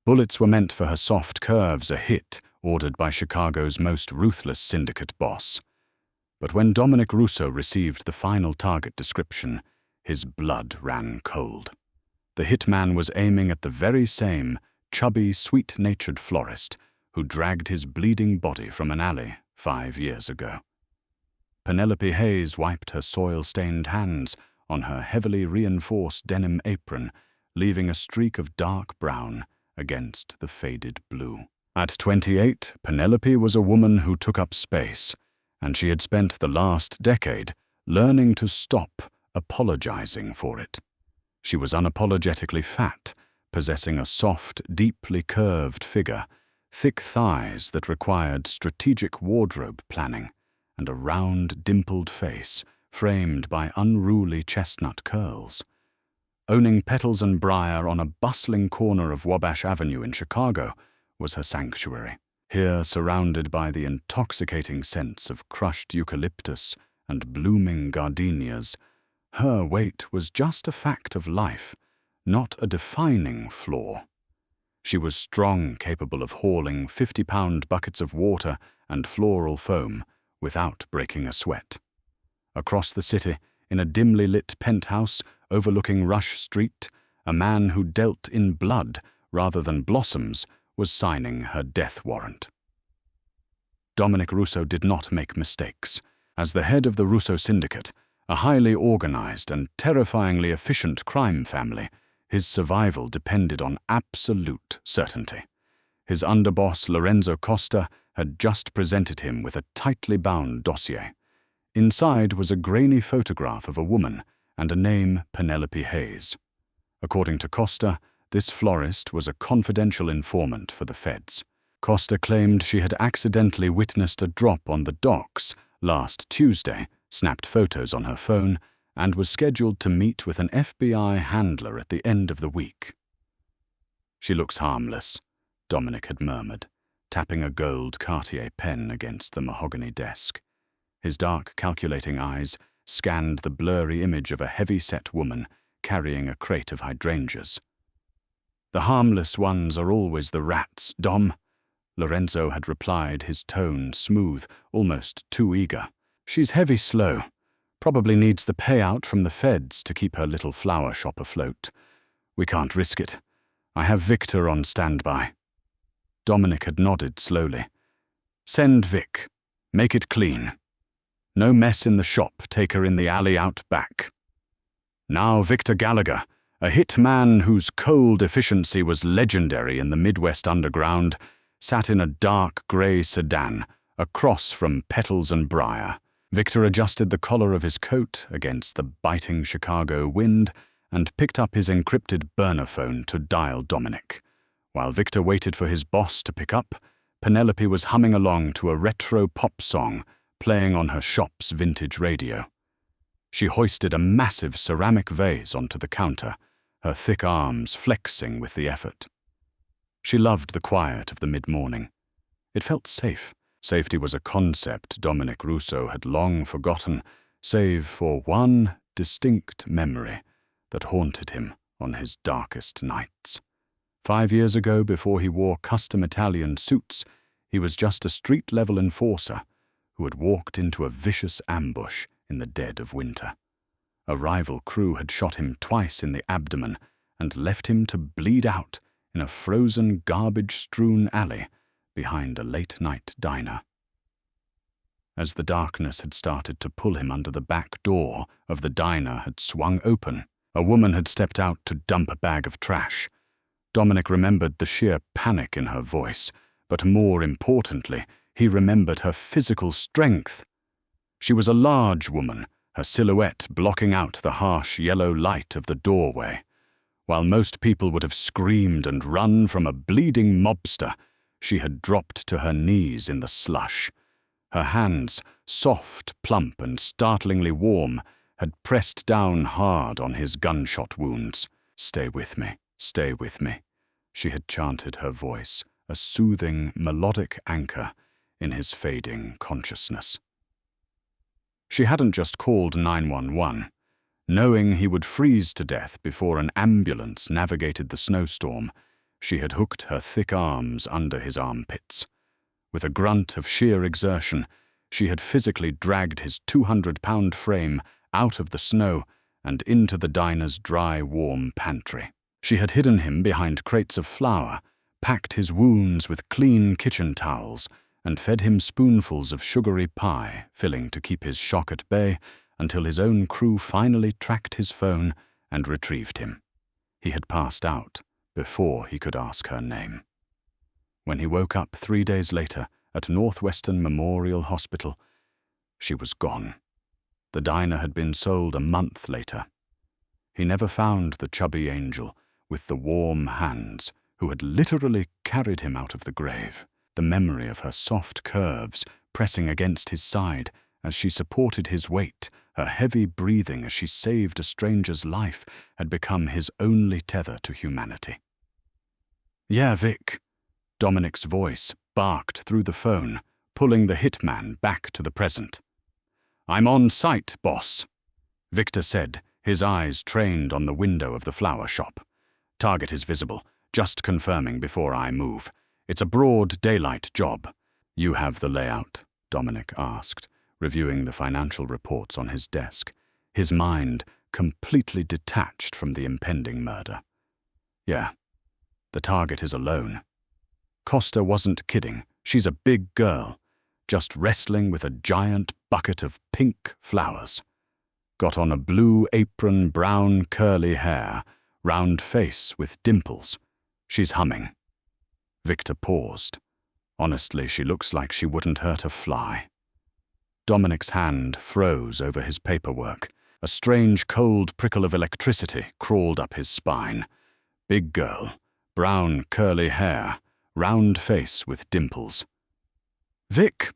Bullets were meant for her soft curves, a hit ordered by Chicago's most ruthless syndicate boss. But when Dominic Russo received the final target description, his blood ran cold. The hitman was aiming at the very same chubby, sweet-natured florist who dragged his bleeding body from an alley 5 years ago. Penelope Hayes wiped her soil-stained hands on her heavily reinforced denim apron, leaving a streak of dark brown against the faded blue. At 28, Penelope was a woman who took up space, and she had spent the last decade learning to stop apologizing for it. She was unapologetically fat, possessing a soft, deeply curved figure, thick thighs that required strategic wardrobe planning, and a round, dimpled face framed by unruly chestnut curls. Owning Petals and Briar on a bustling corner of Wabash Avenue in Chicago was her sanctuary. Here, surrounded by the intoxicating scents of crushed eucalyptus and blooming gardenias, her weight was just a fact of life, not a defining flaw. She was strong, capable of hauling 50-pound buckets of water and floral foam without breaking a sweat. Across the city, in a dimly lit penthouse overlooking Rush Street, a man who dealt in blood rather than blossoms was signing her death warrant. Dominic Russo did not make mistakes. As the head of the Russo Syndicate, a highly organized and terrifyingly efficient crime family, his survival depended on absolute certainty. His underboss, Lorenzo Costa, had just presented him with a tightly bound dossier. Inside was a grainy photograph of a woman and a name, Penelope Hayes. According to Costa, this florist was a confidential informant for the feds. Costa claimed she had accidentally witnessed a drop on the docks last Tuesday, snapped photos on her phone, and was scheduled to meet with an FBI handler at the end of the week. "She looks harmless," Dominic had murmured, tapping a gold Cartier pen against the mahogany desk. His dark, calculating eyes scanned the blurry image of a heavy-set woman carrying a crate of hydrangeas. "The harmless ones are always the rats, Dom," Lorenzo had replied, his tone smooth, almost too eager. "She's heavy slow. Probably needs the payout from the feds to keep her little flower shop afloat. We can't risk it. I have Victor on standby." Dominic had nodded slowly. "Send Vic. Make it clean. No mess in the shop, take her in the alley out back." Now Victor Gallagher, a hitman whose cold efficiency was legendary in the Midwest Underground, sat in a dark grey sedan across from Petals and Briar. Victor adjusted the collar of his coat against the biting Chicago wind and picked up his encrypted burner phone to dial Dominic. While Victor waited for his boss to pick up, Penelope was humming along to a retro pop song playing on her shop's vintage radio. She hoisted a massive ceramic vase onto the counter, her thick arms flexing with the effort. She loved the quiet of the mid-morning. It felt safe. Safety was a concept Dominic Russo had long forgotten, save for one distinct memory that haunted him on his darkest nights. 5 years ago, before he wore custom Italian suits, he was just a street-level enforcer who had walked into a vicious ambush in the dead of winter. A rival crew had shot him twice in the abdomen and left him to bleed out in a frozen, garbage-strewn alley behind a late-night diner. As the darkness had started to pull him under, the back door of the diner had swung open. A woman had stepped out to dump a bag of trash. Dominic remembered the sheer panic in her voice, but more importantly, he remembered her physical strength. She was a large woman, her silhouette blocking out the harsh yellow light of the doorway. While most people would have screamed and run from a bleeding mobster, she had dropped to her knees in the slush. Her hands, soft, plump, and startlingly warm, had pressed down hard on his gunshot wounds. "Stay with me, stay with me," she had chanted, her voice a soothing, melodic anchor in his fading consciousness. She hadn't just called 911. Knowing he would freeze to death before an ambulance navigated the snowstorm, She had hooked her thick arms under his armpits. With a grunt of sheer exertion, she had physically dragged his 200-pound frame out of the snow and into the diner's dry, warm pantry. She had hidden him behind crates of flour, packed his wounds with clean kitchen towels, and fed him spoonfuls of sugary pie, filling to keep his shock at bay until his own crew finally tracked his phone and retrieved him. He had passed out before he could ask her name. When he woke up 3 days later at Northwestern Memorial Hospital, she was gone. The diner had been sold a month later. He never found the chubby angel with the warm hands who had literally carried him out of the grave. The memory of her soft curves pressing against his side as she supported his weight, her heavy breathing as she saved a stranger's life, had become his only tether to humanity. "Yeah, Vic," Dominic's voice barked through the phone, pulling the hitman back to the present. "I'm on site, boss," Victor said, his eyes trained on the window of the flower shop. "Target is visible, just confirming before I move. It's a broad daylight job." "You have the layout?" Dominic asked, reviewing the financial reports on his desk, his mind completely detached from the impending murder. "Yeah, the target is alone." Costa wasn't kidding. She's a big girl, just wrestling with a giant bucket of pink flowers. Got on a blue apron, brown curly hair, round face with dimples. She's humming. Victor paused. "Honestly, she looks like she wouldn't hurt a fly." Dominic's hand froze over his paperwork. A strange cold prickle of electricity crawled up his spine. Big girl, brown curly hair, round face with dimples. "Vic,"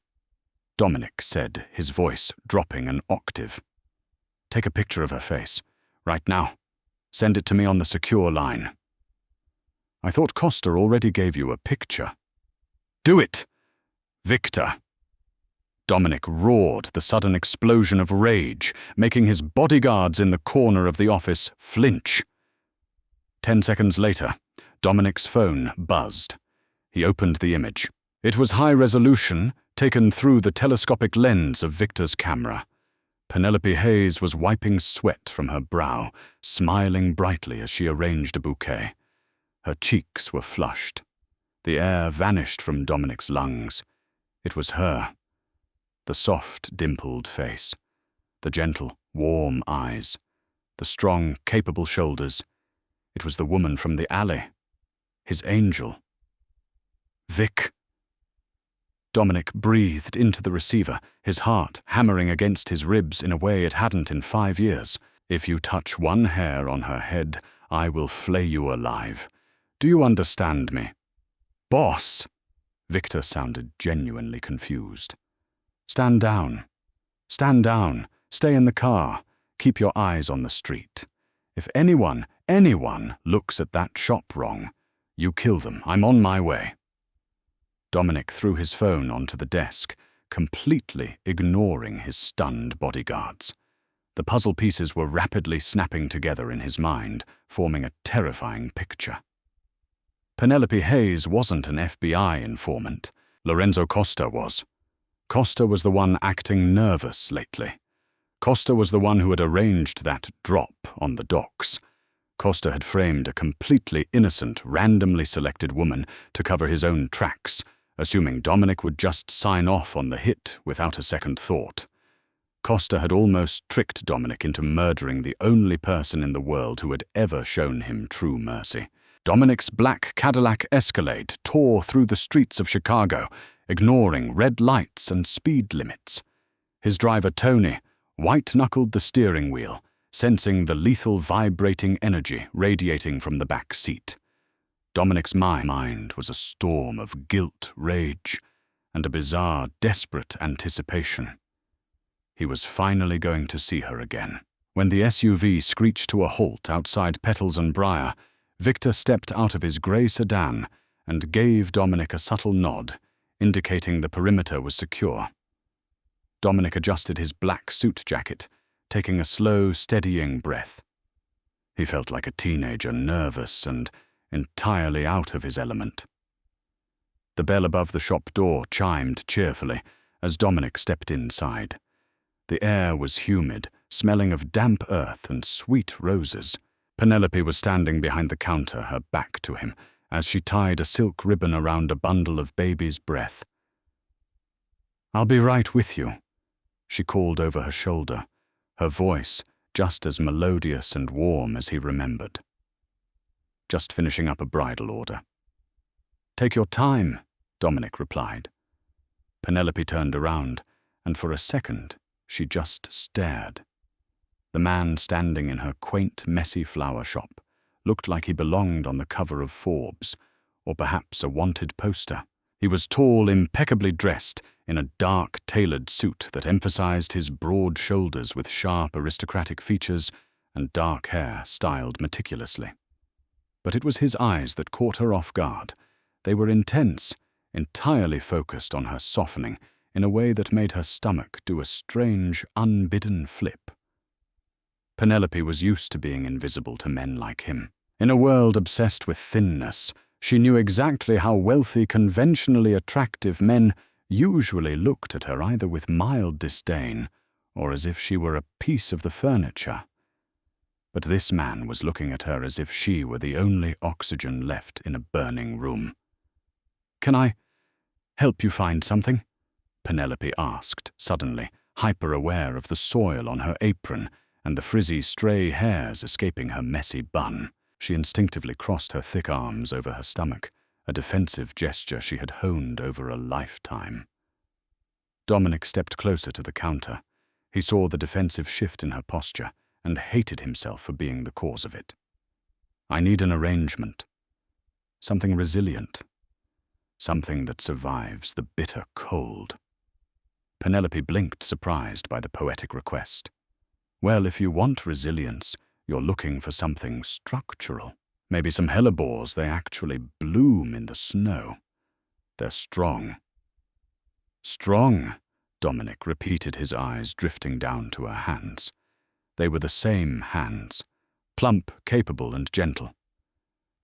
Dominic said, his voice dropping an octave. "Take a picture of her face, right now. Send it to me on the secure line." "I thought Costa already gave you a picture." "Do it, Victor!" Dominic roared, the sudden explosion of rage, making his bodyguards in the corner of the office flinch. 10 seconds later, Dominic's phone buzzed. He opened the image. It was high resolution, taken through the telescopic lens of Victor's camera. Penelope Hayes was wiping sweat from her brow, smiling brightly as she arranged a bouquet. Her cheeks were flushed. The air vanished from Dominic's lungs. It was her. The soft, dimpled face, the gentle, warm eyes, the strong, capable shoulders. It was the woman from the alley. His angel. "Vic." Dominic breathed into the receiver, his heart hammering against his ribs in a way it hadn't in 5 years. "If you touch one hair on her head, I will flay you alive. Do you understand me?" "Boss!" Victor sounded genuinely confused. "Stand down. Stand down. Stay in the car. Keep your eyes on the street. If anyone looks at that shop wrong, you kill them. I'm on my way." Dominic threw his phone onto the desk, completely ignoring his stunned bodyguards. The puzzle pieces were rapidly snapping together in his mind, forming a terrifying picture. Penelope Hayes wasn't an FBI informant. Lorenzo Costa was. Costa was the one acting nervous lately. Costa was the one who had arranged that drop on the docks. Costa had framed a completely innocent, randomly selected woman to cover his own tracks, assuming Dominic would just sign off on the hit without a second thought. Costa had almost tricked Dominic into murdering the only person in the world who had ever shown him true mercy. Dominic's black Cadillac Escalade tore through the streets of Chicago, ignoring red lights and speed limits. His driver, Tony, white-knuckled the steering wheel, sensing the lethal vibrating energy radiating from the back seat. Dominic's mind was a storm of guilt, rage, and a bizarre, desperate anticipation. He was finally going to see her again. When the SUV screeched to a halt outside Petals and Briar, Victor stepped out of his grey sedan and gave Dominic a subtle nod, indicating the perimeter was secure. Dominic adjusted his black suit jacket, taking a slow, steadying breath. He felt like a teenager, nervous and entirely out of his element. The bell above the shop door chimed cheerfully as Dominic stepped inside. The air was humid, smelling of damp earth and sweet roses. Penelope was standing behind the counter, her back to him, as she tied a silk ribbon around a bundle of baby's breath. "I'll be right with you," she called over her shoulder, her voice just as melodious and warm as he remembered. "Just finishing up a bridal order." "Take your time," Dominic replied. Penelope turned around, and for a second she just stared. The man standing in her quaint, messy flower shop looked like he belonged on the cover of Forbes, or perhaps a wanted poster. He was tall, impeccably dressed, in a dark, tailored suit that emphasized his broad shoulders with sharp, aristocratic features and dark hair styled meticulously. But it was his eyes that caught her off guard. They were intense, entirely focused on her softening in a way that made her stomach do a strange, unbidden flip. Penelope was used to being invisible to men like him. In a world obsessed with thinness, she knew exactly how wealthy, conventionally attractive men usually looked at her either with mild disdain or as if she were a piece of the furniture. But this man was looking at her as if she were the only oxygen left in a burning room. "Can I help you find something?" Penelope asked, suddenly, hyper-aware of the soil on her apron and the frizzy stray hairs escaping her messy bun. She instinctively crossed her thick arms over her stomach, a defensive gesture she had honed over a lifetime. Dominic stepped closer to the counter. He saw the defensive shift in her posture and hated himself for being the cause of it. "I need an arrangement. Something resilient. Something that survives the bitter cold." Penelope blinked, surprised by the poetic request. "Well, if you want resilience, you're looking for something structural. Maybe some hellebores, they actually bloom in the snow. They're strong." "Strong," Dominic repeated, his eyes drifting down to her hands. They were the same hands, plump, capable, and gentle.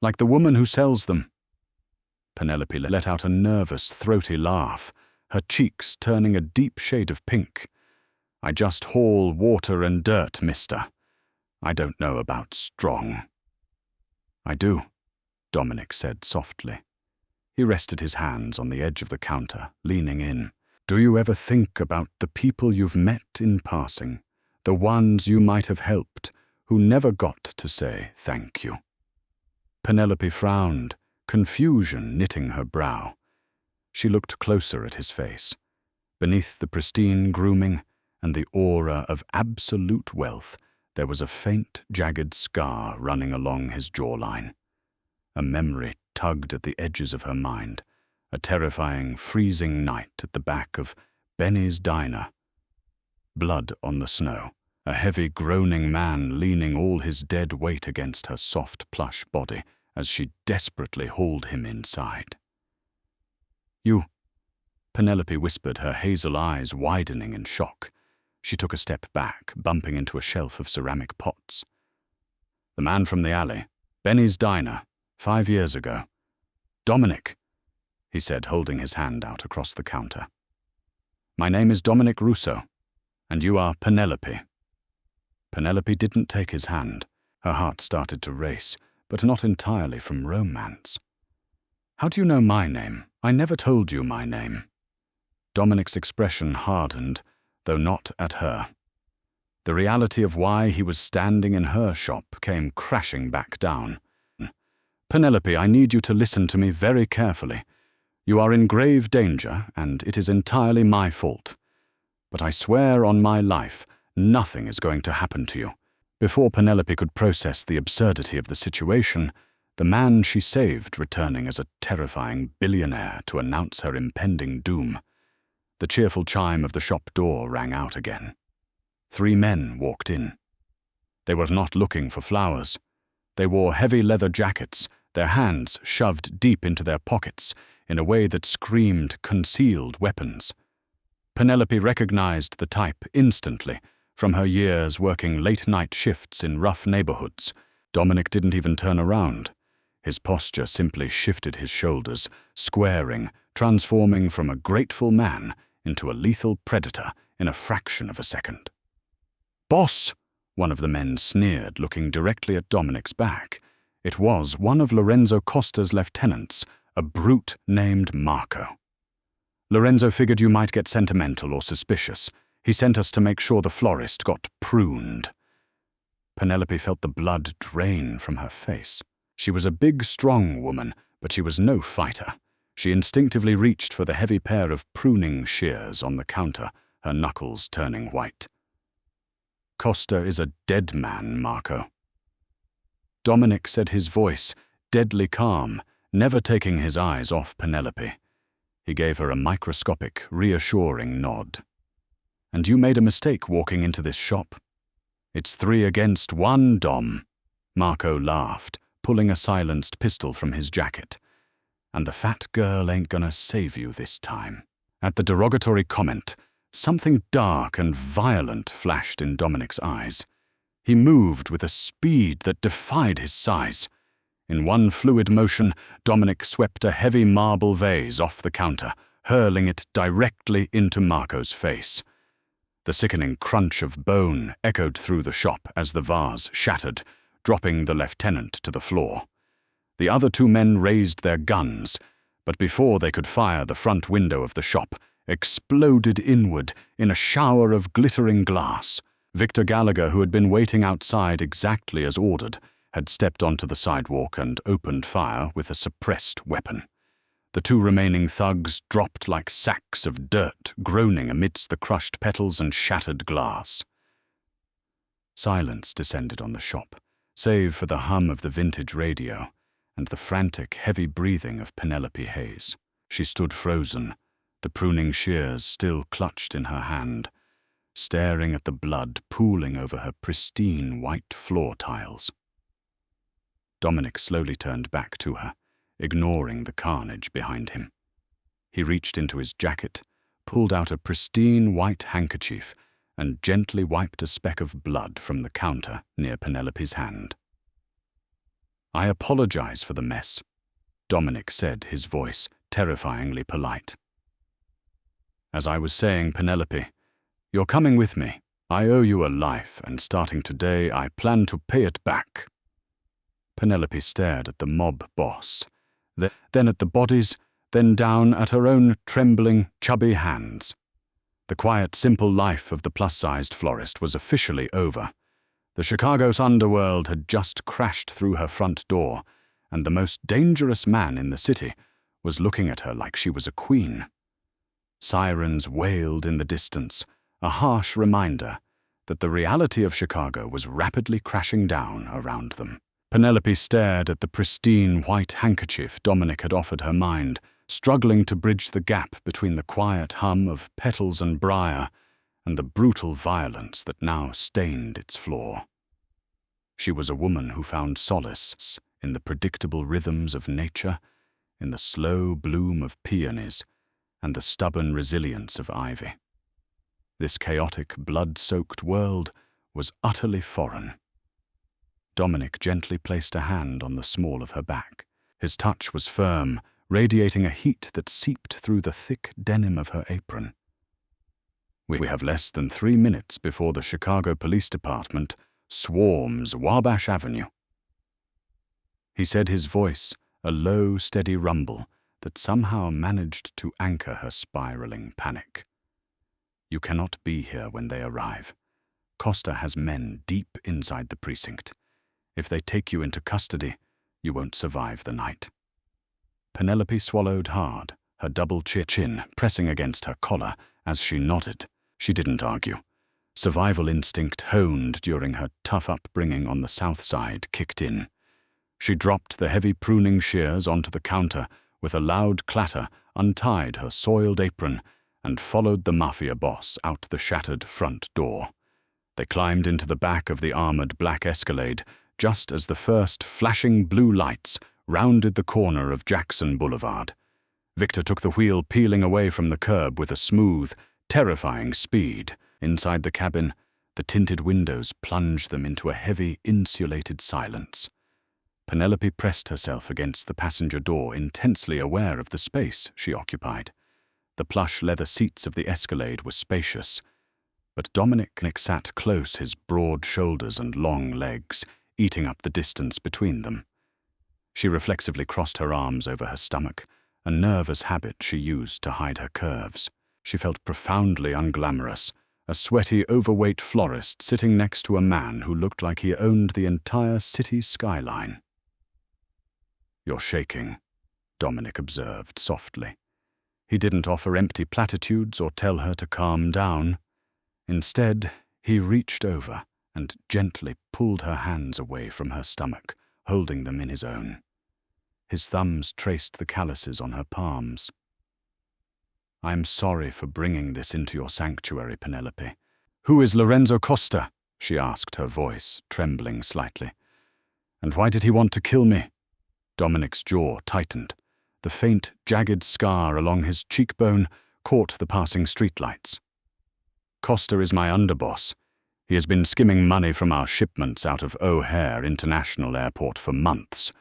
"Like the woman who sells them." Penelope let out a nervous, throaty laugh, her cheeks turning a deep shade of pink. "I just haul water and dirt, mister. I don't know about strong." "I do," Dominic said softly. He rested his hands on the edge of the counter, leaning in. "Do you ever think about the people you've met in passing, the ones you might have helped, who never got to say thank you?" Penelope frowned, confusion knitting her brow. She looked closer at his face. Beneath the pristine grooming and the aura of absolute wealth, there was a faint, jagged scar running along his jawline. A memory tugged at the edges of her mind, a terrifying, freezing night at the back of Benny's diner. Blood on the snow, a heavy, groaning man leaning all his dead weight against her soft, plush body as she desperately hauled him inside. "You," Penelope whispered, her hazel eyes widening in shock. She took a step back, bumping into a shelf of ceramic pots. "The man from the alley, Benny's diner, 5 years ago. Dominic," he said, holding his hand out across the counter. "My name is Dominic Russo, and you are Penelope." Penelope didn't take his hand. Her heart started to race, but not entirely from romance. "How do you know my name? I never told you my name." Dominic's expression hardened, though not at her. The reality of why he was standing in her shop came crashing back down. "Penelope, I need you to listen to me very carefully. You are in grave danger, and it is entirely my fault. But I swear on my life, nothing is going to happen to you." Before Penelope could process the absurdity of the situation, the man she saved returning as a terrifying billionaire to announce her impending doom. The cheerful chime of the shop door rang out again. 3 men walked in. They were not looking for flowers. They wore heavy leather jackets, their hands shoved deep into their pockets in a way that screamed concealed weapons. Penelope recognized the type instantly from her years working late-night shifts in rough neighborhoods. Dominic didn't even turn around. His posture simply shifted his shoulders, squaring, transforming from a grateful man into a lethal predator in a fraction of a second. "Boss!" one of the men sneered, looking directly at Dominic's back. It was one of Lorenzo Costa's lieutenants, a brute named Marco. "Lorenzo figured you might get sentimental or suspicious. He sent us to make sure the florist got pruned." Penelope felt the blood drain from her face. She was a big, strong woman, but she was no fighter. She instinctively reached for the heavy pair of pruning shears on the counter, her knuckles turning white. "Costa is a dead man, Marco." Dominic said, his voice deadly calm, never taking his eyes off Penelope. He gave her a microscopic, reassuring nod. "And you made a mistake walking into this shop." "It's 3 against 1, Dom." Marco laughed, pulling a silenced pistol from his jacket. "And the fat girl ain't gonna save you this time." At the derogatory comment, something dark and violent flashed in Dominic's eyes. He moved with a speed that defied his size. In one fluid motion, Dominic swept a heavy marble vase off the counter, hurling it directly into Marco's face. The sickening crunch of bone echoed through the shop as the vase shattered, dropping the lieutenant to the floor. The other 2 men raised their guns, but before they could fire, the front window of the shop exploded inward in a shower of glittering glass. Victor Gallagher, who had been waiting outside exactly as ordered, had stepped onto the sidewalk and opened fire with a suppressed weapon. The 2 remaining thugs dropped like sacks of dirt, groaning amidst the crushed petals and shattered glass. Silence descended on the shop, save for the hum of the vintage radio and the frantic, heavy breathing of Penelope Hayes. She stood frozen, the pruning shears still clutched in her hand, staring at the blood pooling over her pristine white floor tiles. Dominic slowly turned back to her, ignoring the carnage behind him. He reached into his jacket, pulled out a pristine white handkerchief, and gently wiped a speck of blood from the counter near Penelope's hand. "I apologize for the mess," Dominic said, his voice terrifyingly polite. "As I was saying, Penelope, you're coming with me. I owe you a life, and starting today, I plan to pay it back." Penelope stared at the mob boss, then at the bodies, then down at her own trembling, chubby hands. The quiet, simple life of the plus-sized florist was officially over. The Chicago's underworld had just crashed through her front door, and the most dangerous man in the city was looking at her like she was a queen. Sirens wailed in the distance, a harsh reminder that the reality of Chicago was rapidly crashing down around them. Penelope stared at the pristine white handkerchief Dominic had offered her mind, struggling to bridge the gap between the quiet hum of petals and briar and the brutal violence that now stained its floor. She was a woman who found solace in the predictable rhythms of nature, in the slow bloom of peonies, and the stubborn resilience of ivy. This chaotic, blood-soaked world was utterly foreign. Dominic gently placed a hand on the small of her back. His touch was firm, radiating a heat that seeped through the thick denim of her apron. "We have less than 3 minutes before the Chicago Police Department swarms Wabash Avenue," he said, his voice a low, steady rumble that somehow managed to anchor her spiraling panic. "You cannot be here when they arrive. Costa has men deep inside the precinct. If they take you into custody, you won't survive the night." Penelope swallowed hard, her double chin pressing against her collar as she nodded. She didn't argue. Survival instinct honed during her tough upbringing on the South Side kicked in. She dropped the heavy pruning shears onto the counter with a loud clatter, untied her soiled apron, and followed the Mafia Boss out the shattered front door. They climbed into the back of the armored black Escalade just as the first flashing blue lights rounded the corner of Jackson Boulevard. Victor took the wheel, peeling away from the curb with a smooth, terrifying speed. Inside the cabin, the tinted windows plunged them into a heavy, insulated silence. Penelope pressed herself against the passenger door, intensely aware of the space she occupied. The plush leather seats of the Escalade were spacious, but Dominic sat close, his broad shoulders and long legs eating up the distance between them. She reflexively crossed her arms over her stomach, a nervous habit she used to hide her curves. She felt profoundly unglamorous, a sweaty, overweight florist sitting next to a man who looked like he owned the entire city skyline. "You're shaking," Dominic observed softly. He didn't offer empty platitudes or tell her to calm down. Instead, he reached over and gently pulled her hands away from her stomach, holding them in his own. His thumbs traced the calluses on her palms. "I'm sorry for bringing this into your sanctuary, Penelope." "Who is Lorenzo Costa?" she asked, her voice trembling slightly. "And why did he want to kill me?" Dominic's jaw tightened. The faint, jagged scar along his cheekbone caught the passing streetlights. "Costa is my underboss. He has been skimming money from our shipments out of O'Hare International Airport for months.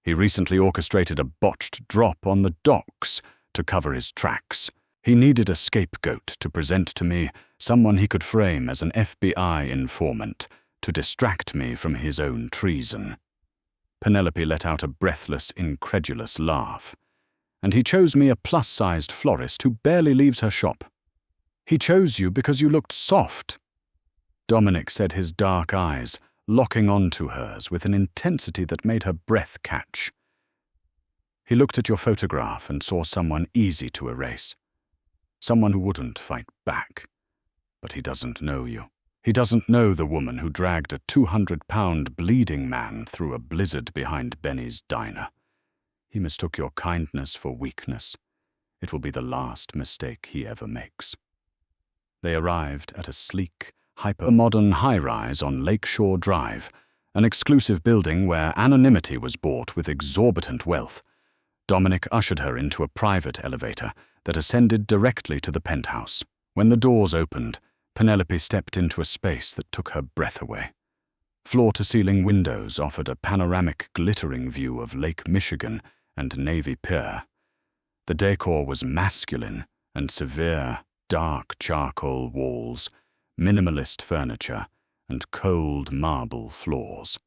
He recently orchestrated a botched drop on the docks to cover his tracks. He needed a scapegoat to present to me, someone he could frame as an FBI informant to distract me from his own treason." Penelope let out a breathless, incredulous laugh. "And he chose me, a plus-sized florist who barely leaves her shop. He chose you because you looked soft." Dominic said, his dark eyes locking onto hers with an intensity that made her breath catch. "He looked at your photograph and saw someone easy to erase. Someone who wouldn't fight back. But he doesn't know you. He doesn't know the woman who dragged a 200-pound bleeding man through a blizzard behind Benny's diner. He mistook your kindness for weakness. It will be the last mistake he ever makes." They arrived at a sleek, hyper-modern high-rise on Lakeshore Drive, an exclusive building where anonymity was bought with exorbitant wealth. Dominic ushered her into a private elevator that ascended directly to the penthouse. When the doors opened, Penelope stepped into a space that took her breath away. Floor-to-ceiling windows offered a panoramic, glittering view of Lake Michigan and Navy Pier. The decor was masculine and severe, dark charcoal walls, minimalist furniture, and cold marble floors.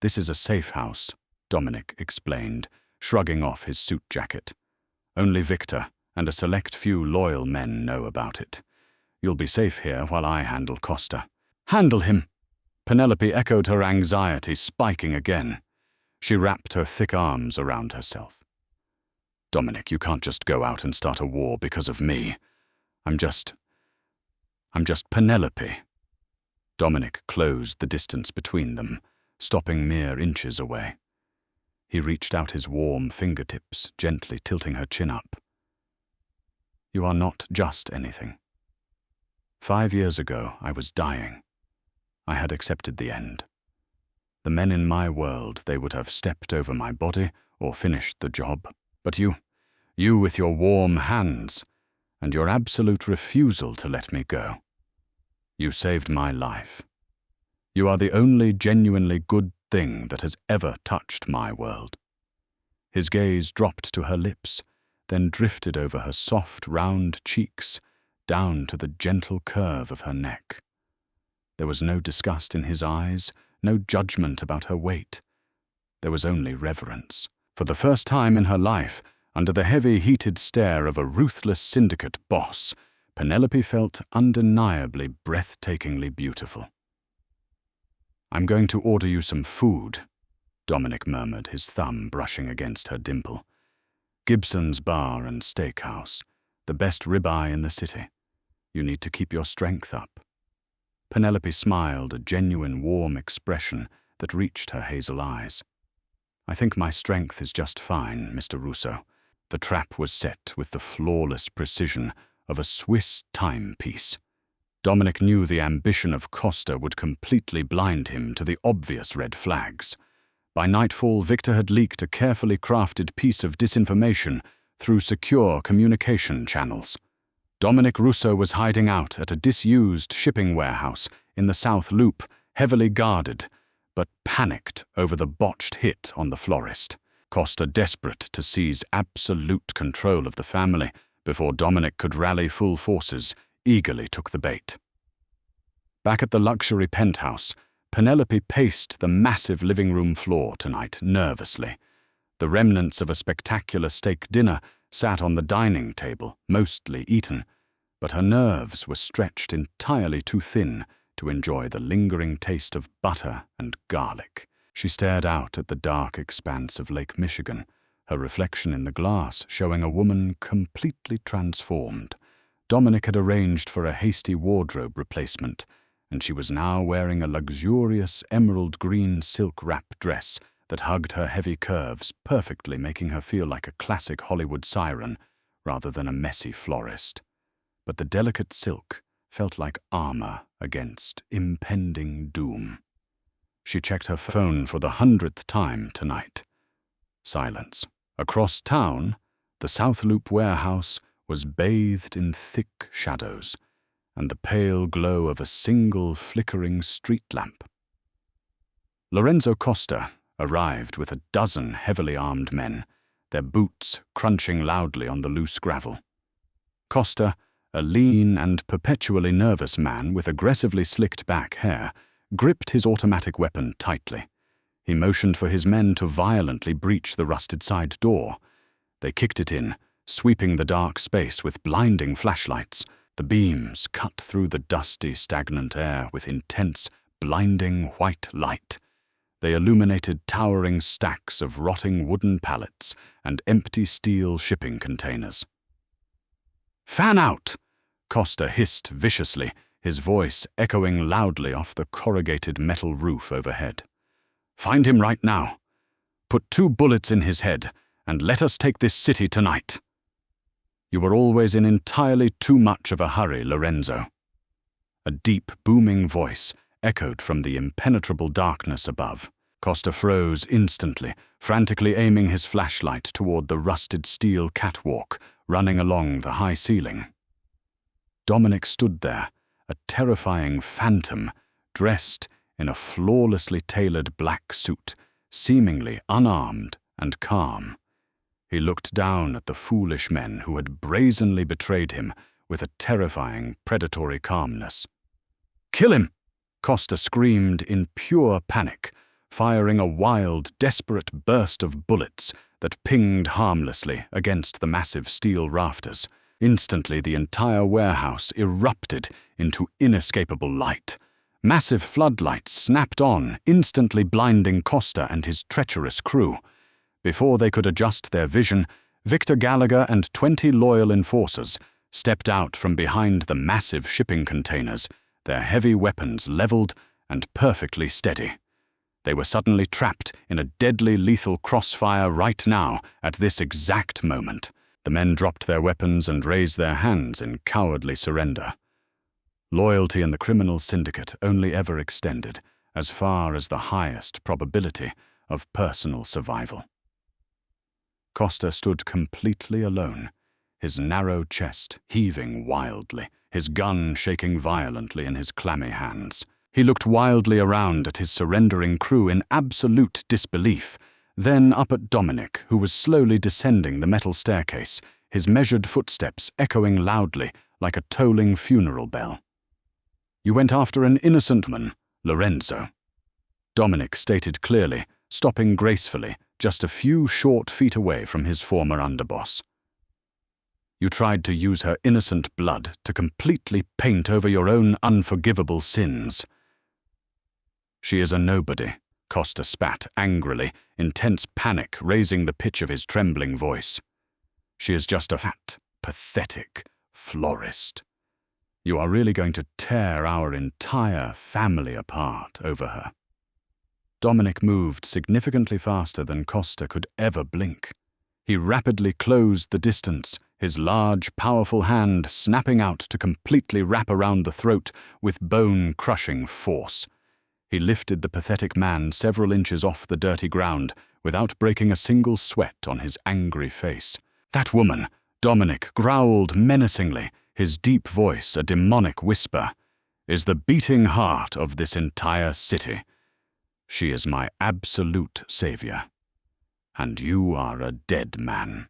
"This is a safe house," Dominic explained, shrugging off his suit jacket. "Only Victor and a select few loyal men know about it. You'll be safe here while I handle Costa." "Handle him!" Penelope echoed, her anxiety spiking again. She wrapped her thick arms around herself. "Dominic, you can't just go out and start a war because of me. I'm just Penelope." Dominic closed the distance between them, stopping mere inches away. He reached out his warm fingertips, gently tilting her chin up. "You are not just anything. 5 years ago, I was dying. I had accepted the end. The men in my world, they would have stepped over my body or finished the job. But you with your warm hands, and your absolute refusal to let me go. You saved my life. You are the only genuinely good thing that has ever touched my world." His gaze dropped to her lips, then drifted over her soft, round cheeks, down to the gentle curve of her neck. There was no disgust in his eyes, no judgment about her weight. There was only reverence. For the first time in her life, under the heavy, heated stare of a ruthless syndicate boss, Penelope felt undeniably, breathtakingly beautiful. "I'm going to order you some food," Dominic murmured, his thumb brushing against her dimple. "Gibson's Bar and Steakhouse, the best ribeye in the city. You need to keep your strength up." Penelope smiled, a genuine warm expression that reached her hazel eyes. "I think my strength is just fine, Mr. Russo." The trap was set with the flawless precision of a Swiss timepiece. Dominic knew the ambition of Costa would completely blind him to the obvious red flags. By nightfall, Victor had leaked a carefully crafted piece of disinformation through secure communication channels. Dominic Russo was hiding out at a disused shipping warehouse in the South Loop, heavily guarded, but panicked over the botched hit on the florist. Costa, desperate to seize absolute control of the family before Dominic could rally full forces, eagerly took the bait. Back at the luxury penthouse, Penelope paced the massive living room floor tonight nervously. The remnants of a spectacular steak dinner sat on the dining table, mostly eaten, but her nerves were stretched entirely too thin to enjoy the lingering taste of butter and garlic. She stared out at the dark expanse of Lake Michigan, her reflection in the glass showing a woman completely transformed. Dominic had arranged for a hasty wardrobe replacement, and she was now wearing a luxurious emerald green silk wrap dress that hugged her heavy curves, perfectly making her feel like a classic Hollywood siren rather than a messy florist. But the delicate silk felt like armor against impending doom. She checked her phone for the 100th time tonight. Silence. Across town, the South Loop warehouse was bathed in thick shadows and the pale glow of a single flickering street lamp. Lorenzo Costa arrived with a dozen heavily armed men, their boots crunching loudly on the loose gravel. Costa, a lean and perpetually nervous man with aggressively slicked back hair, gripped his automatic weapon tightly. He motioned for his men to violently breach the rusted side door. They kicked it in, sweeping the dark space with blinding flashlights. The beams cut through the dusty, stagnant air with intense, blinding white light. They illuminated towering stacks of rotting wooden pallets and empty steel shipping containers. "Fan out!" Costa hissed viciously, his voice echoing loudly off the corrugated metal roof overhead. "Find him right now. Put 2 bullets in his head, and let us take this city tonight." "You were always in entirely too much of a hurry, Lorenzo." A deep, booming voice echoed from the impenetrable darkness above. Costa froze instantly, frantically aiming his flashlight toward the rusted steel catwalk running along the high ceiling. Dominic stood there, a terrifying phantom, dressed in a flawlessly tailored black suit, seemingly unarmed and calm. He looked down at the foolish men who had brazenly betrayed him with a terrifying, predatory calmness. "Kill him!" Costa screamed in pure panic, firing a wild, desperate burst of bullets that pinged harmlessly against the massive steel rafters. Instantly, the entire warehouse erupted into inescapable light. Massive floodlights snapped on, instantly blinding Costa and his treacherous crew. Before they could adjust their vision, Victor Gallagher and 20 loyal enforcers stepped out from behind the massive shipping containers, their heavy weapons leveled and perfectly steady. They were suddenly trapped in a deadly lethal crossfire right now, at this exact moment. The men dropped their weapons and raised their hands in cowardly surrender. Loyalty in the criminal syndicate only ever extended as far as the highest probability of personal survival. Costa stood completely alone, his narrow chest heaving wildly, his gun shaking violently in his clammy hands. He looked wildly around at his surrendering crew in absolute disbelief, then up at Dominic, who was slowly descending the metal staircase, his measured footsteps echoing loudly like a tolling funeral bell. "You went after an innocent man, Lorenzo," Dominic stated clearly, stopping gracefully just a few short feet away from his former underboss. "You tried to use her innocent blood to completely paint over your own unforgivable sins." "She is a nobody," Costa spat angrily, intense panic raising the pitch of his trembling voice. "She is just a fat, pathetic florist. You are really going to tear our entire family apart over her." Dominic moved significantly faster than Costa could ever blink. He rapidly closed the distance, his large, powerful hand snapping out to completely wrap around the throat with bone-crushing force. He lifted the pathetic man several inches off the dirty ground without breaking a single sweat on his angry face. "That woman," Dominic growled menacingly, his deep voice a demonic whisper, "is the beating heart of this entire city. She is my absolute savior. And you are a dead man."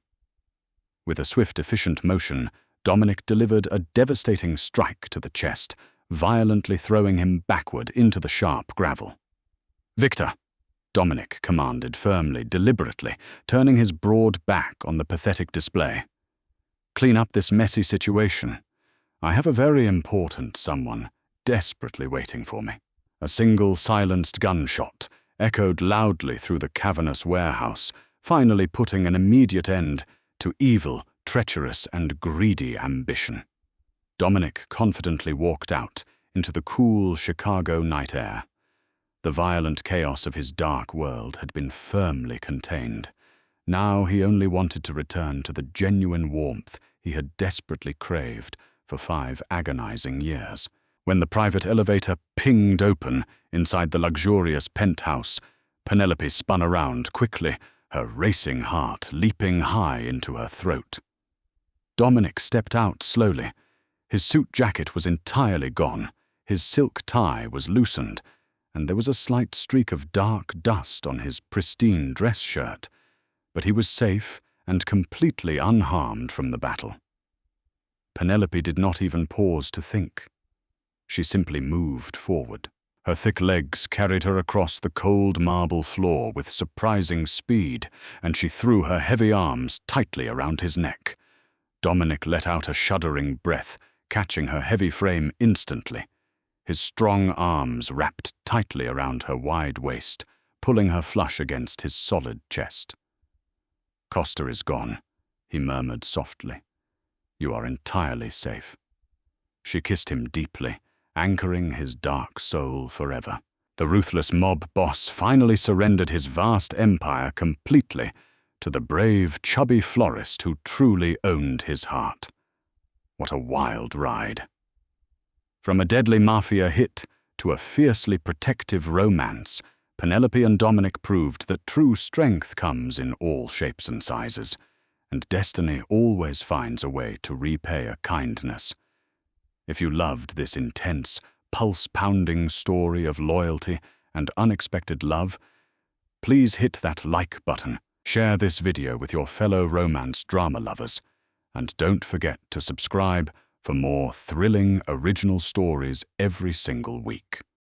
With a swift, efficient motion, Dominic delivered a devastating strike to the chest, violently throwing him backward into the sharp gravel. "Victor," Dominic commanded firmly, deliberately, turning his broad back on the pathetic display. "Clean up this messy situation. I have a very important someone desperately waiting for me." A single silenced gunshot echoed loudly through the cavernous warehouse, finally putting an immediate end to evil, treacherous, and greedy ambition. Dominic confidently walked out into the cool Chicago night air. The violent chaos of his dark world had been firmly contained. Now he only wanted to return to the genuine warmth he had desperately craved for 5 agonizing years. When the private elevator pinged open inside the luxurious penthouse, Penelope spun around quickly, her racing heart leaping high into her throat. Dominic stepped out slowly. His suit jacket was entirely gone, his silk tie was loosened, and there was a slight streak of dark dust on his pristine dress shirt, but he was safe and completely unharmed from the battle. Penelope did not even pause to think. She simply moved forward. Her thick legs carried her across the cold marble floor with surprising speed, and she threw her heavy arms tightly around his neck. Dominic let out a shuddering breath, catching her heavy frame instantly. His strong arms wrapped tightly around her wide waist, pulling her flush against his solid chest. "Costa is gone," he murmured softly. "You are entirely safe." She kissed him deeply, anchoring his dark soul forever. The ruthless mob boss finally surrendered his vast empire completely to the brave, chubby florist who truly owned his heart. What a wild ride. From a deadly mafia hit to a fiercely protective romance, Penelope and Dominic proved that true strength comes in all shapes and sizes, and destiny always finds a way to repay a kindness. If you loved this intense, pulse-pounding story of loyalty and unexpected love, please hit that like button, share this video with your fellow romance drama lovers, and don't forget to subscribe for more thrilling original stories every single week.